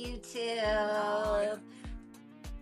YouTube.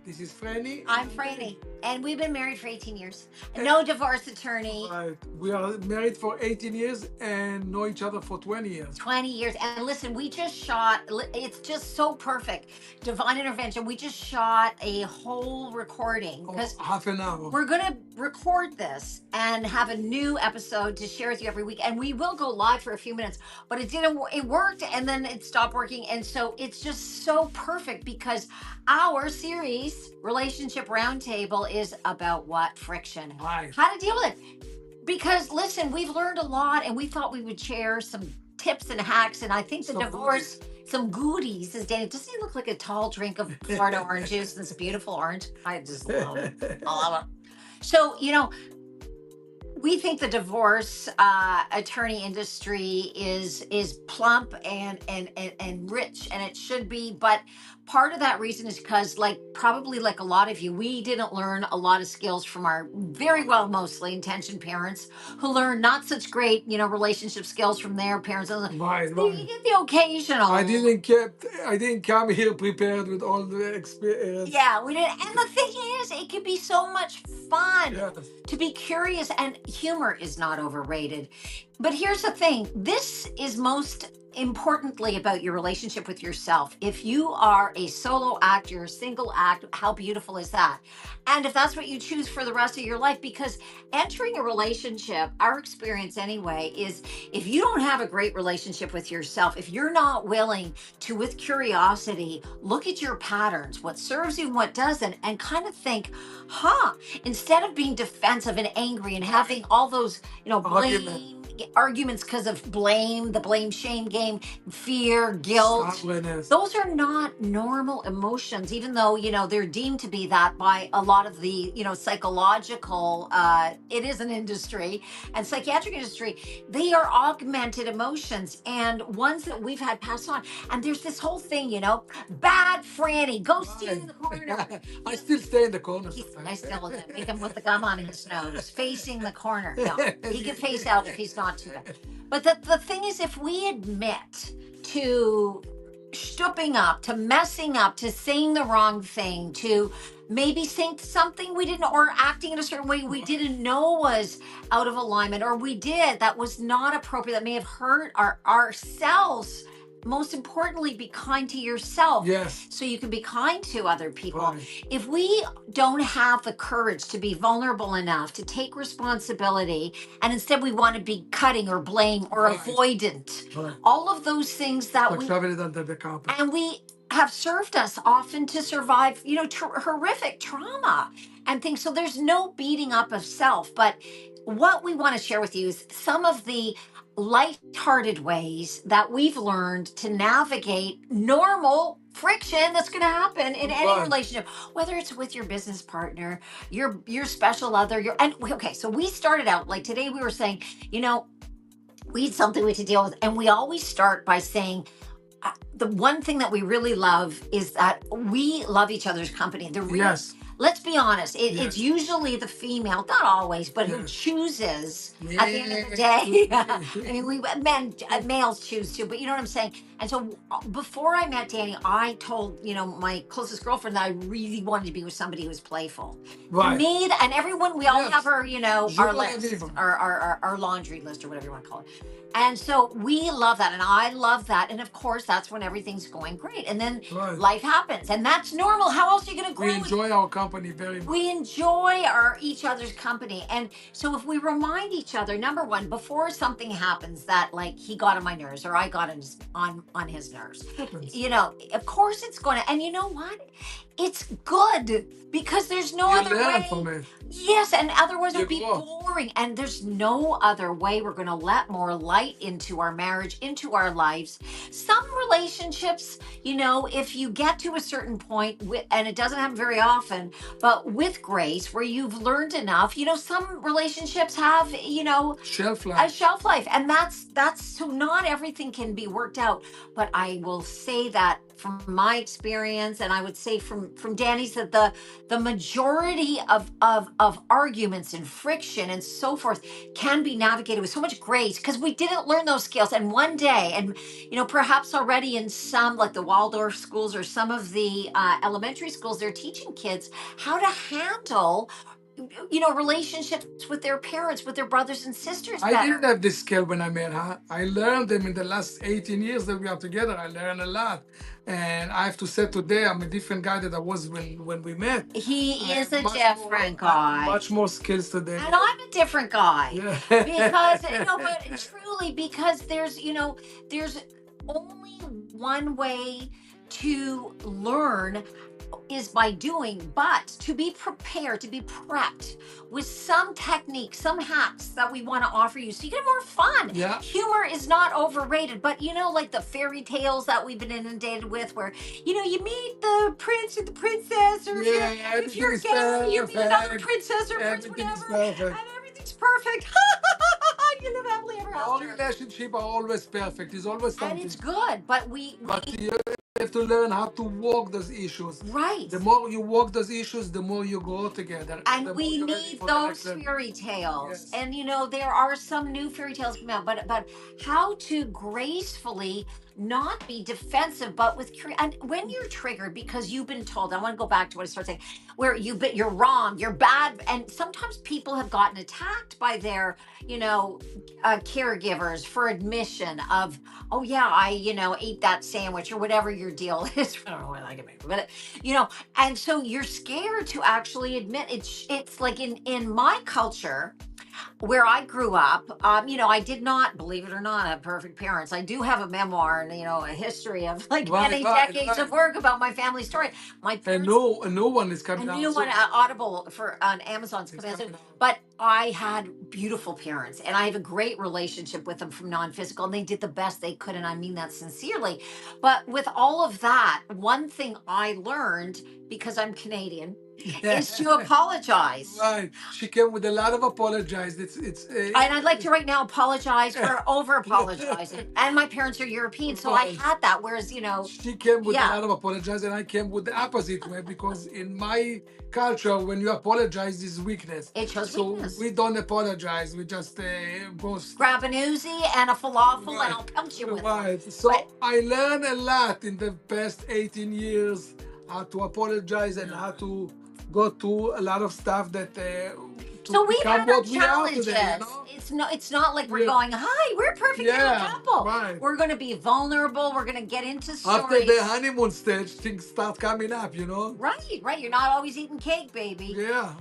This is Frannie. I'm Frannie, and we've been married for 18 years. No divorce attorney. Right. We are married for 18 years and know each other for 20 years. 20 years. And listen, we just shot, it's just so perfect. Divine intervention. We just shot a whole recording because Half an hour. we're going to record this and have a new episode to share with you every week. And we will go live for a few minutes, but it worked and then it stopped working. And so it's just so perfect because our series, Relationship Roundtable, is about what? Friction. Right. How to deal with it. Because listen, we've learned a lot and we thought we would share some tips and hacks. And I think the divorce, some goodies, as Danny, doesn't he look like a tall drink of Florida orange juice? This beautiful orange. I just love it. I love it. So, we think the divorce attorney industry is plump and rich, and it should be. But part of that reason is because, probably like a lot of you, we didn't learn a lot of skills from our very well, mostly intentioned parents who learned not such great, relationship skills from their parents. Right. You get the occasional. I didn't come here prepared with all the experience. Yeah, we didn't. And the thing is, it can be so much fun to be curious, and humor is not overrated. But here's the thing. This is most importantly about your relationship with yourself. If you are a solo act, you're a single act, how beautiful is that? And if that's what you choose for the rest of your life, because entering a relationship, our experience anyway, is if you don't have a great relationship with yourself, if you're not willing to, with curiosity, look at your patterns, what serves you and what doesn't, and kind of think, instead of being defensive and angry and having all those, blame arguments because of blame, the blame shame game, fear, guilt. Stubbornness. Those are not normal emotions, even though, they're deemed to be that by a lot of the, psychological, it is an industry and psychiatric industry. They are augmented emotions and ones that we've had passed on. And there's this whole thing, bad Frannie, go stand in the corner. I still stay in the corner. I still make him put the gum on his nose, facing the corner. No, he can face out if he's not too bad. But the thing is, if we admit to stooping up, to messing up, to saying the wrong thing, to maybe saying something we didn't, or acting in a certain way we didn't know was out of alignment, or we did that was not appropriate, that may have hurt ourselves. Most importantly, be kind to yourself. Yes. So you can be kind to other people. Right. If we don't have the courage to be vulnerable enough to take responsibility, and instead we want to be cutting or blame or avoidant, all of those things that and we have served us often to survive, horrific trauma and things. So there's no beating up of self. But what we want to share with you is some of the lighthearted ways that we've learned to navigate normal friction that's going to happen in any relationship, whether it's with your business partner, your special other, so we started out like today we were saying, we had something we had to deal with, and we always start by saying, the one thing that we really love is that we love each other's company. Let's be honest. It's usually the female, not always, but who chooses at the end of the day. I mean, males choose to, but you know what I'm saying? And so before I met Danny, I told, my closest girlfriend that I really wanted to be with somebody who was playful. Right. For me, and everyone, we all have our, our list, our laundry list or whatever you want to call it. And so we love that. And I love that. And of course, that's when everything's going great. And then life happens. And that's normal. How else are you going to grow? We enjoy our company very much. We enjoy each other's company. And so if we remind each other, number one, before something happens that he got on my nerves or I got on his nerves, of course it's going to, and you know what? It's good because there's no other way. From it. Yes, and otherwise it would be boring. And there's no other way we're going to let more light into our marriage, into our lives. Some relationships, if you get to a certain point, and it doesn't happen very often, but with grace, where you've learned enough, some relationships have, shelf life. A shelf life. And that's so not everything can be worked out. But I will say that from my experience, and I would say from Danny's, that the majority of arguments and friction and so forth can be navigated with so much grace, because we didn't learn those skills. And one day, and perhaps already in some, like the Waldorf schools or some of the elementary schools, they're teaching kids how to handle relationships with their parents, with their brothers and sisters better. I didn't have this skill when I met her. I learned them in the last 18 years that we are together. I learned a lot. And I have to say today, I'm a different guy than I was when we met. He is a different guy. Much more skills today. And I'm a different guy. Yeah. Because, but truly, because there's only one way to learn is by doing, but to be prepared, to be prepped with some techniques, some hacks that we want to offer you so you get more fun. Yeah. Humor is not overrated, but like the fairy tales that we've been inundated with, where you meet the prince or the princess, or if you're gay, you meet another princess or prince, whatever, and everything's perfect. You live happily ever after. All relationships are always perfect. It's always something. And it's good, but you have to learn how to walk those issues. Right. The more you walk those issues, the more you grow together. And we need those fairy tales. Yes. And there are some new fairy tales coming out, but how to gracefully not be defensive, but with and when you're triggered because you've been told, I want to go back to what I started saying, where you're wrong, you're bad, and sometimes people have gotten attacked by their caregivers for admission of, oh yeah, I ate that sandwich, or whatever your deal is. I don't know what I can make, but and so you're scared to actually admit. It's like in my culture, where I grew up, I did not, believe it or not, have perfect parents. I do have a memoir and a history of many decades of work about my family story. My parents, a new one is coming out. A new one, Audible on Amazon's coming out. But I had beautiful parents, and I have a great relationship with them from non-physical, and they did the best they could, and I mean that sincerely. But with all of that, one thing I learned, because I'm Canadian, is to apologize. Right. She came with a lot of apologies. And I'd like to right now apologize for over apologizing. And my parents are European, so I had that. Whereas, she came with a lot of apologies, and I came with the opposite way, because in my culture, when you apologize, is weakness. It shows weakness. We don't apologize. We just both grab an Uzi and a falafel, and I'll punch you with it. So I learned a lot in the past 18 years how to apologize and how to go through a lot of stuff that so we've had our challenges. Today, it's not like we're going, hi, we're a perfect couple. Right. We're going to be vulnerable. We're going to get into stories. After the honeymoon stage, things start coming up, Right. You're not always eating cake, baby. Yeah.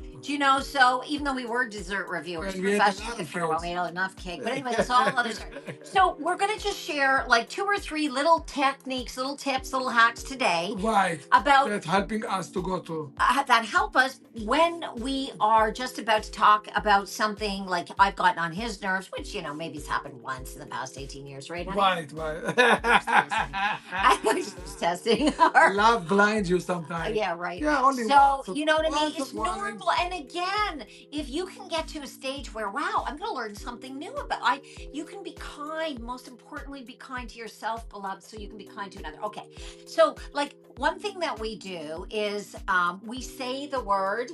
So even though we were dessert reviewers professionally for a while, we had enough cake. But anyway, that's all other story. So we're going to just share 2 or 3 little techniques, little tips, little hacks today. Right. About that helping us to go through. That help us when we are just about to talk about something like I've gotten on his nerves, which, maybe it's happened once in the past 18 years, right? Right. I was just testing. Love blinds you sometimes. Yeah, right. Yeah, only so, you know what I mean? It's normal. And again, if you can get to a stage where, wow, I'm going to learn something new about you can be kind. Most importantly, be kind to yourself, beloved, so you can be kind to another. Okay. So, one thing that we do is we say the word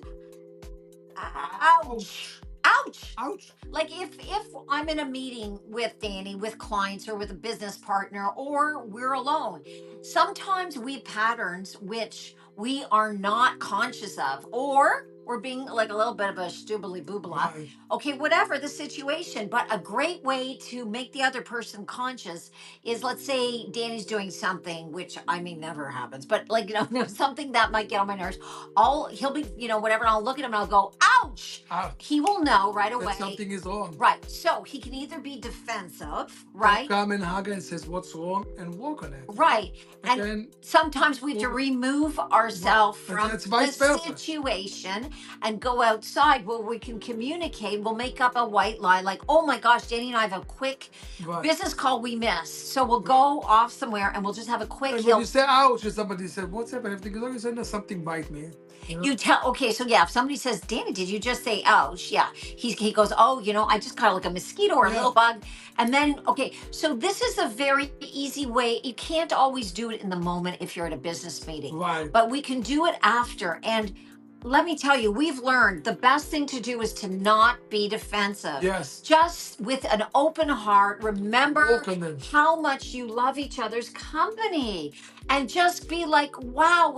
ouch. Ouch. Ouch. If I'm in a meeting with Danny, with clients, or with a business partner, or we're alone, sometimes we have patterns which we are not conscious of, or we're being a little bit of a stoobly boobla. Right. Okay, whatever the situation. But a great way to make the other person conscious is, let's say Danny's doing something, which never happens, but something that might get on my nerves. He'll be, whatever, and I'll look at him and I'll go, ouch. He will know right away. That something is wrong. Right. So he can either be defensive, right? Come and hug and says what's wrong and work on it. Right. And then, sometimes we have to remove ourselves from the situation and go outside where we can communicate. We'll make up a white lie like, oh my gosh, Danny and I have a quick business call we missed. So we'll go off somewhere and we'll just have a quick. And when you say ouch, somebody said, what's happening? Everything is okay. No, something bite me. You tell, okay, so yeah, if somebody says, Danny, did you just say ouch? Yeah. He goes, oh, I just caught like a mosquito or a little bug. And then, okay, so this is a very easy way. You can't always do it in the moment if you're at a business meeting. Right. But we can do it after. And let me tell you, we've learned the best thing to do is to not be defensive. Yes. Just with an open heart, remember Openness. how much you love each other's company. And just be like, wow,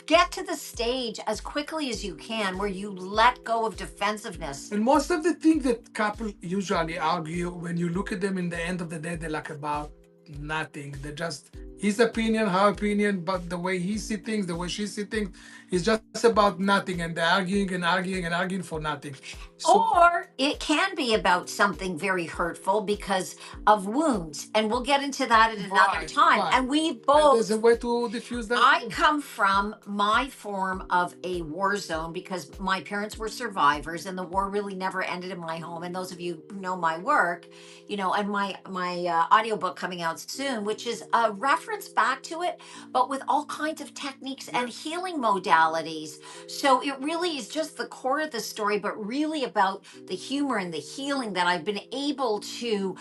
get to the stage as quickly as you can where you let go of defensiveness. And most of the things that couple usually argue, when you look at them in the end of the day, they're like about nothing. They're just his opinion, her opinion, but the way he see things, the way she see things, is just about nothing. And they're arguing and arguing and arguing for nothing. So, Or it can be about something very hurtful because of wounds. And we'll get into that at another time. right. And we And both, there's a way to diffuse that. I come from my form of a war zone because my parents were survivors and the war really never ended in my home. And those of you who know my work, and my audiobook coming out soon, which is a reference back to it, but with all kinds of techniques and healing modalities. So it really is just the core of the story, but really about the humor and the healing that I've been able to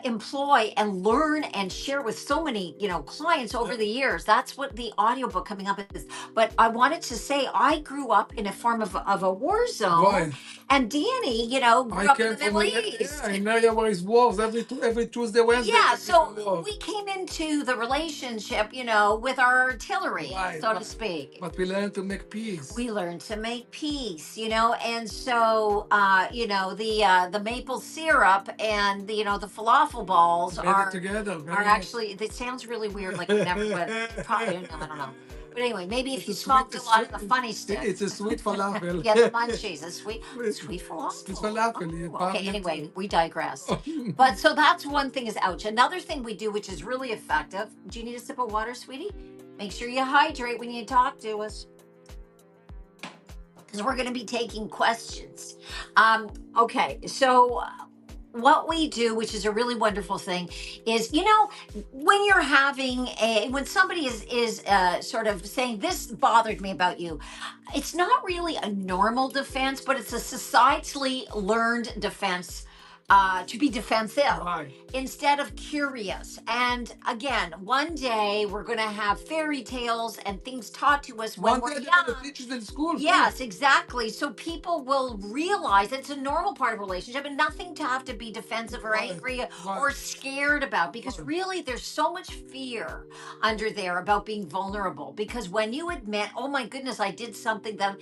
employ and learn and share with so many clients over the years. That's what the audiobook coming up is. But I wanted to say I grew up in a form of a war zone. Right. And Danny, grew up in the Middle East. Yeah, in area where it's wars every Tuesday, Wednesday. Yeah, so we came into the relationship, with our artillery, Right, so to speak. But we learned to make peace. We learned to make peace, and so the maple syrup and the falafel balls are together. are actually. It sounds really weird, like we never, but probably I don't know. But anyway, maybe if you smoked a lot of the funny stuff. It's a sweet falafel. Yeah, the munchies, a sweet falafel. It's falafel. Oh, okay, anyway, we digress. But so that's one thing is ouch. Another thing we do, which is really effective. Do you need a sip of water, sweetie? Make sure you hydrate when you talk to us, because we're going to be taking questions. Okay, so what we do, which is a really wonderful thing, is when you're when somebody is sort of saying this bothered me about you, it's not really a normal defense, but it's a societally learned defense. To be defensive instead of curious. And again, one day we're going to have fairy tales and things taught to us when we're young. Teachers in school. Yes, exactly. So people will realize it's a normal part of a relationship and nothing to have to be defensive or angry or scared about, because really there's so much fear under there about being vulnerable. Because when you admit, oh my goodness, I did something that,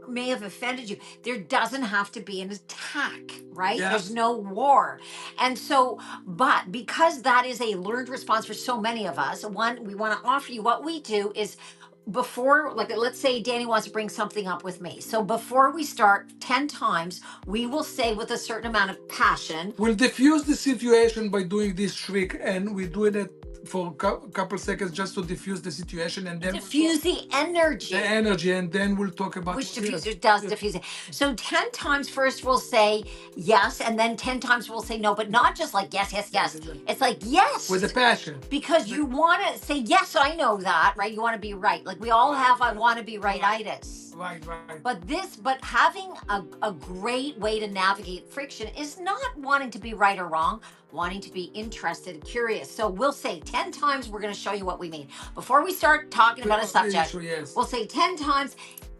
may have offended you, there doesn't have to be an attack, right? Yes. There's no war. And so, but because that is a learned response for so many of us, one, we want to offer you what we do is before, like, let's say Danny wants to bring something up with me. So before we start 10 times, we will say with a certain amount of passion. We'll diffuse the situation by doing this trick, and we do it for a couple seconds just to diffuse the situation, and then diffuse the energy. The energy, and then we'll talk about which diffuser does diffuse it. So 10 times first we'll say yes, and then 10 times we'll say no, but not just like yes, yes, yes. It's like yes. With a passion. Because you want to say, yes, I know that, right? You want to be right. Like we all have I want to be right-itis. Right. But having a great way to navigate friction is not wanting to be right or wrong, wanting to be interested, curious. So we'll say 10 times, we're going to show you what we mean. Before we start talking about a subject, we'll say 10 times.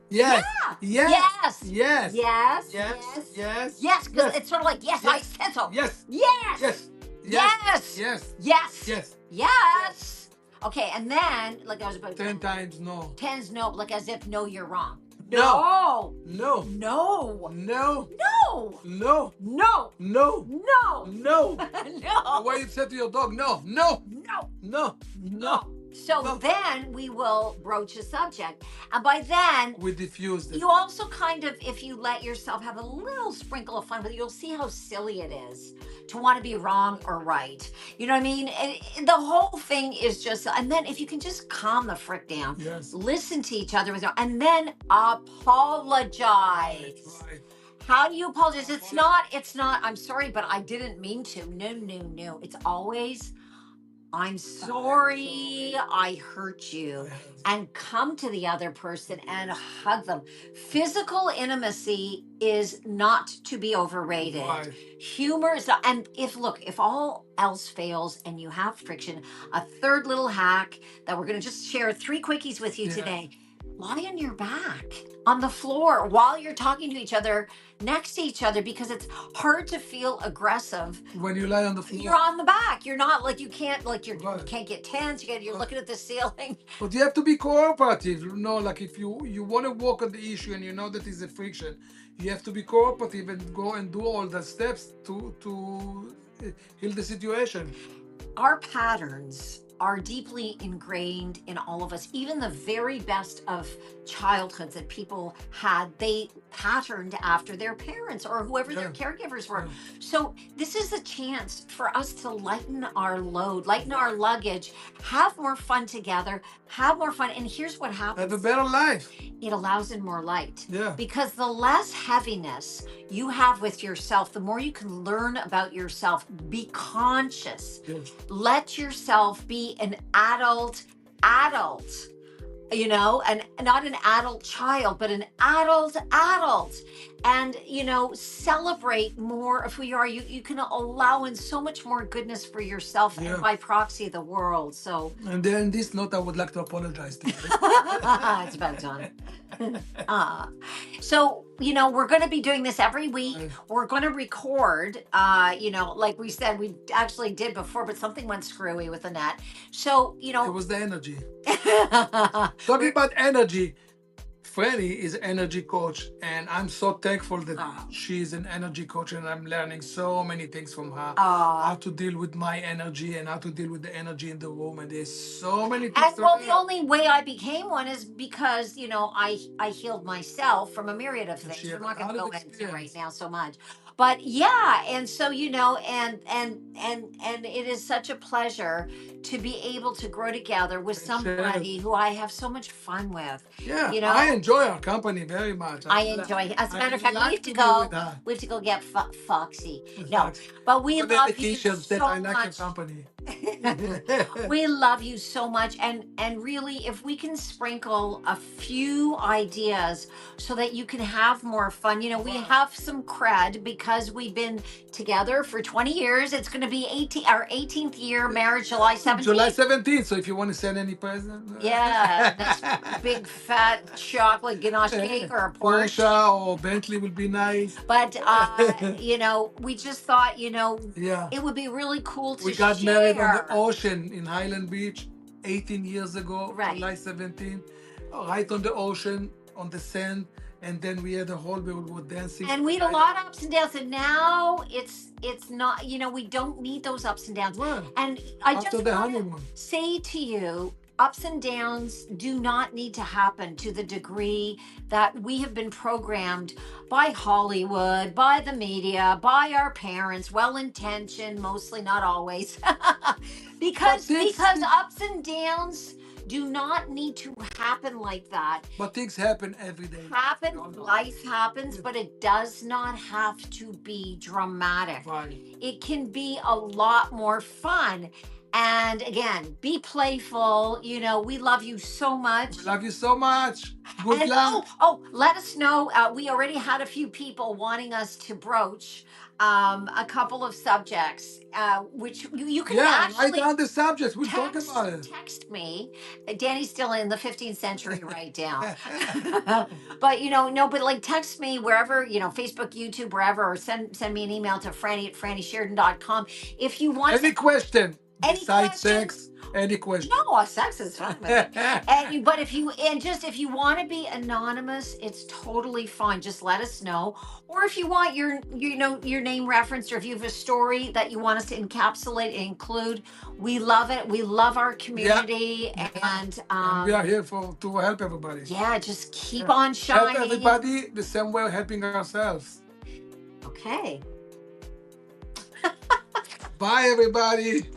Yes. Yeah. Yes. Yes. Yes. Yes. Yes. Yes, because it's sort of like, yes, I said so. Yes. Yes. Yes. Yes. Yes. Yes. Yes. Yes. Okay, and then, like I was about 10 times no. 10's no, like as if no, you're wrong. No. No. No. No. No. No. No. No. No. No. No. No. The way you said to your dog, no. No. No. No. No. So then we will broach a subject. And by then, we diffuse it. You also kind of, if you let yourself have a little sprinkle of fun with it, you'll see how silly it is to want to be wrong or right. You know what I mean? And the whole thing is just, and then if you can just calm the frick down, listen to each other, and then apologize. Right. How do you apologize? It's not, I'm sorry, but I didn't mean to. No. It's always, I'm sorry I hurt you, and come to the other person and hug them. Physical intimacy is not to be overrated. Right. Humor is not, and if all else fails and you have friction, a third little hack that we're going to just share 3 quickies with you Yeah. today. Lie on your back on the floor while you're talking to each other, next to each other, because it's hard to feel aggressive When you lie on the floor. you're on the back. You're not like you can't like you Right. can't get tense. You're looking at the ceiling. But you have to be cooperative. You know, like if you want to work on the issue and you know that is a friction, you have to be cooperative and go and do all the steps to heal the situation. Our patterns are deeply ingrained in all of us. Even the very best of childhoods that people had, they patterned after their parents or whoever their caregivers were. So this is a chance for us to lighten our load, lighten our luggage, have more fun together, have more fun. And here's what happens. Have a better life. It allows in more light. Yeah. Because the less heaviness you have with yourself, the more you can learn about yourself. Be conscious. Yes. Let yourself be an adult, and not an adult child, but an adult. And, celebrate more of who you are. You can allow in so much more goodness for yourself and by proxy the world. So. And then this note, I would like to apologize to you. It's about time. So, we're going to be doing this every week. We're going to record, like we said, we actually did before, but something went screwy with the net. So, It was the energy. Talking about energy, Frannie is an energy coach, and I'm so thankful that she's an energy coach, and I'm learning so many things from her. How to deal with my energy and how to deal with the energy in the room, and there's so many things. And well, the only way I became one is because I healed myself from a myriad of things. We're not going to go into right now so much, but yeah, and so and it is such a pleasure to be able to grow together with somebody who I have so much fun with. Yeah, I enjoy our company very much. I enjoy. As a matter of fact, we have to go get Foxy. No, but we love you so I like much. your company. We love you so much, and really, if we can sprinkle a few ideas so that you can have more fun. We have some cred because we've been together for 20 years. It's going to be our 18th year marriage, July 17th. July 17th. So if you want to send any present, that's big fat chocolate ganache cake or a Porsche or Bentley would be nice. But we just thought, it would be really cool to We got married on the ocean in Highland Beach 18 years ago, July 17th, right on the ocean, on the sand. And then we had a whole, we were dancing. And we had a lot of ups and downs. And now it's not, we don't need those ups and downs. Well, and I after just the want honeymoon. to say to you, ups and downs do not need to happen to the degree that we have been programmed by Hollywood, by the media, by our parents, well-intentioned, mostly, not always. because ups and downs do not need to happen like that. But things happen every day. Life happens, but it does not have to be dramatic. Right. It can be a lot more fun. And again, be playful. We love you so much. We love you so much. Good luck. Let us know. We already had a few people wanting us to broach a couple of subjects, which you can actually write down the subjects. We'll talk about it. Text me. Danny's still in the 15th century right now. But but text me wherever, Facebook, YouTube, wherever, or send me an email to Frannie@FrannieSheridan.com if you want any question. Besides sex, any question? No, sex is fine. But if you want to be anonymous, it's totally fine. Just let us know. Or if you want your name referenced, or if you have a story that you want us to encapsulate and include, we love it. We love our community, and we are here to help everybody. Yeah, just keep on shining. Help everybody the same way we're helping ourselves. Okay. Bye, everybody.